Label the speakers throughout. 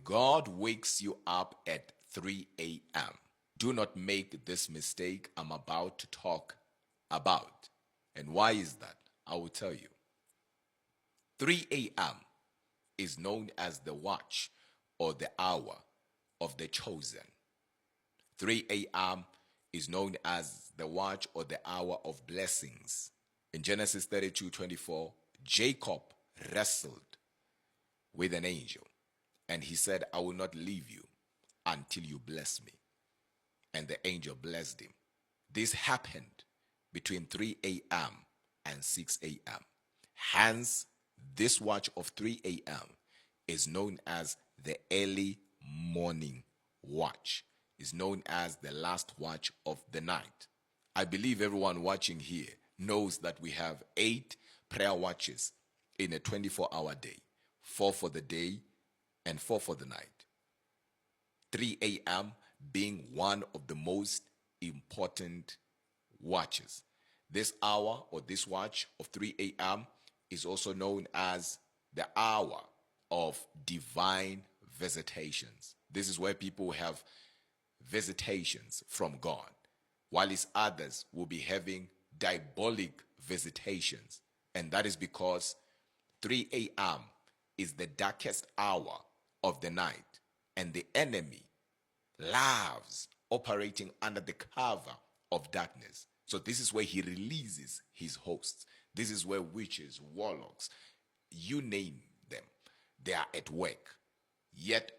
Speaker 1: God wakes you up at 3 a.m. Do not make this mistake I'm about to talk about. And why is that? I will tell you. 3 a.m. is known as the watch or the hour of the chosen. 3 a.m. is known as the watch or the hour of blessings. In Genesis 32:24, Jacob wrestled with an angel, and he said, I will not leave you until you bless me. And the angel blessed him. This happened between 3 a.m. and 6 a.m. Hence, this watch of 3 a.m. is known as the early morning watch. Is known as the last watch of the night. I believe everyone watching here knows that we have 8 prayer watches in a 24-hour day. 4 for the day and 4 for the night. 3 a.m. being one of the most important watches. This hour or this watch of 3 a.m. is also known as the hour of divine visitations. This is where people have visitations from God, while others will be having diabolic visitations. And that is because 3 a.m. is the darkest hour of the night, and the enemy loves operating under the cover of darkness. So this is where he releases his hosts. This is where witches, warlocks, you name them, they are at work. Yet,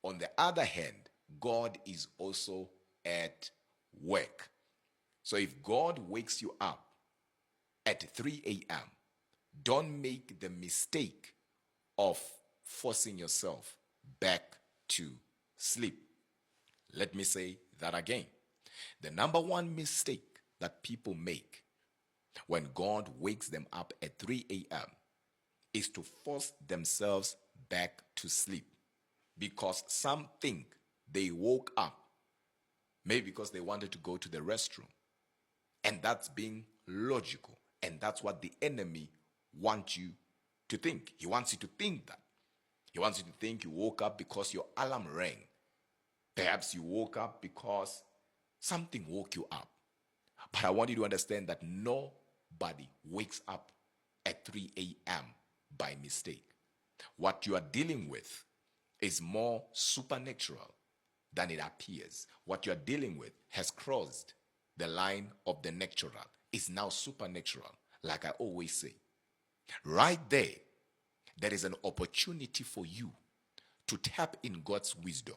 Speaker 1: on the other hand, God is also at work. So if God wakes you up at 3 a.m., don't make the mistake of forcing yourself back to sleep. Let me say that again. The number one mistake that people make when God wakes them up at 3 a.m. is to force themselves back to sleep, because some think they woke up maybe because they wanted to go to the restroom, and that's being logical, and that's what the enemy wants you to think. He wants you to think that. He wants you to think you woke up because your alarm rang. Perhaps you woke up because something woke you up. But I want you to understand that nobody wakes up at 3 a.m. by mistake. What you are dealing with is more supernatural than it appears. What you are dealing with has crossed the line of the natural. It's now supernatural, like I always say. Right there is an opportunity for you to tap in God's wisdom.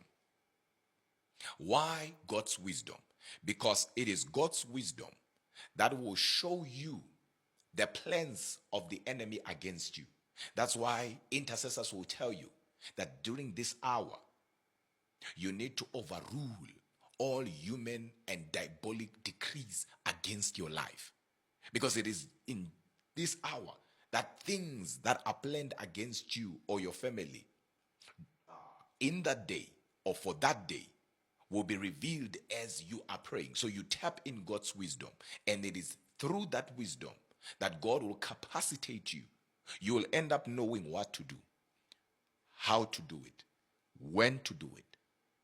Speaker 1: Why God's wisdom? Because it is God's wisdom that will show you the plans of the enemy against you. That's why intercessors will tell you that during this hour, you need to overrule all human and diabolic decrees against your life. Because it is in this hour that things that are planned against you or your family in that day or for that day will be revealed as you are praying. So you tap in God's wisdom, and it is through that wisdom that God will capacitate you. You will end up knowing what to do, how to do it, when to do it,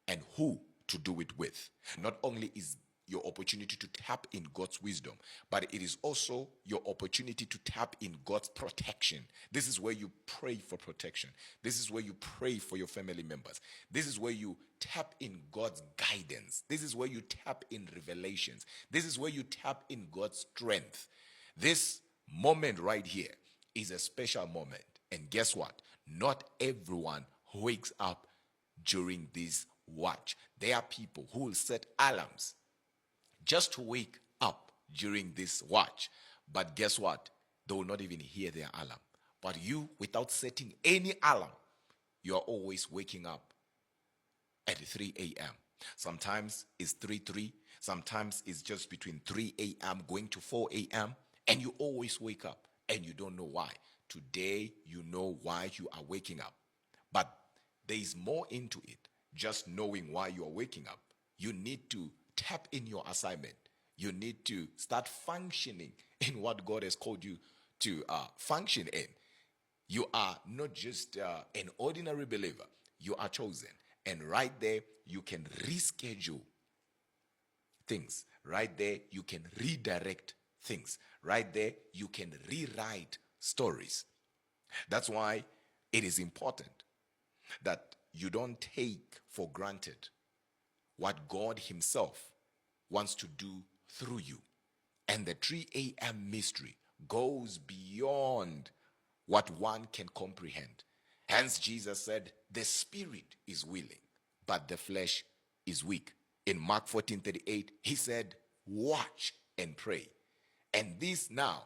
Speaker 1: and who to do it with. Not only is your opportunity to tap in God's wisdom, but it is also your opportunity to tap in God's protection. This is where you pray for protection. This is where you pray for your family members. This is where you tap in God's guidance. This is where you tap in revelations. This is where you tap in God's strength. This moment right here is a special moment. And guess what? Not everyone wakes up during this watch. There are people who will set alarms just to wake up during this watch. But guess what? They will not even hear their alarm. But you, without setting any alarm, you are always waking up at 3 a.m. Sometimes it's 3:03. Sometimes it's just between 3 a.m. going to 4 a.m. And you always wake up and you don't know why. Today, you know why you are waking up. But there is more into it. Just knowing why you are waking up. You need to tap in your assignment. You need to start functioning in what God has called you to function in. You are not just an ordinary believer. you are chosen. And right there, you can reschedule things. Right there, you can redirect things. Right there, you can rewrite stories. That's why it is important that you don't take for granted what God Himself wants to do through you. And the 3 a.m. mystery goes beyond what one can comprehend. Hence, Jesus said, the spirit is willing, but the flesh is weak. In Mark 14:38, He said, watch and pray. And this now,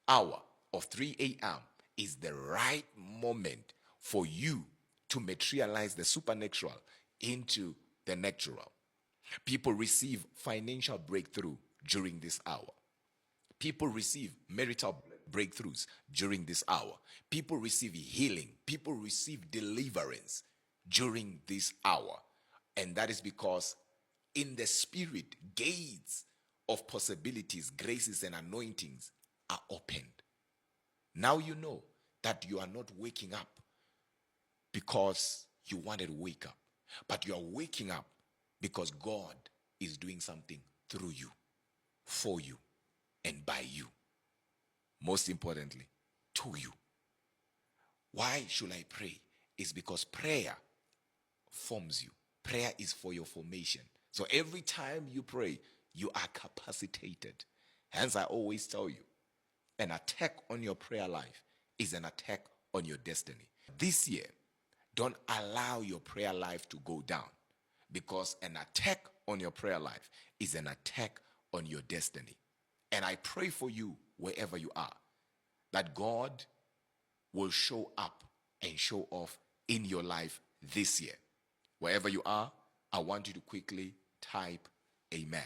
Speaker 1: hour of 3 a.m., is the right moment for you to materialize the supernatural into the natural. People receive financial breakthrough during this hour. People receive marital breakthroughs during this hour. People receive healing. People receive deliverance during this hour. And that is because in the spirit, gates of possibilities, graces, and anointings are opened. Now you know that you are not waking up because you wanted to wake up, but you are waking up because God is doing something through you, for you, and by you. Most importantly, to you. Why should I pray? It's because prayer forms you. Prayer is for your formation. So every time you pray, you are capacitated. Hence, I always tell you, an attack on your prayer life is an attack on your destiny. This year, don't allow your prayer life to go down, because an attack on your prayer life is an attack on your destiny. And I pray for you wherever you are, that God will show up and show off in your life this year. Wherever you are, I want you to quickly type amen.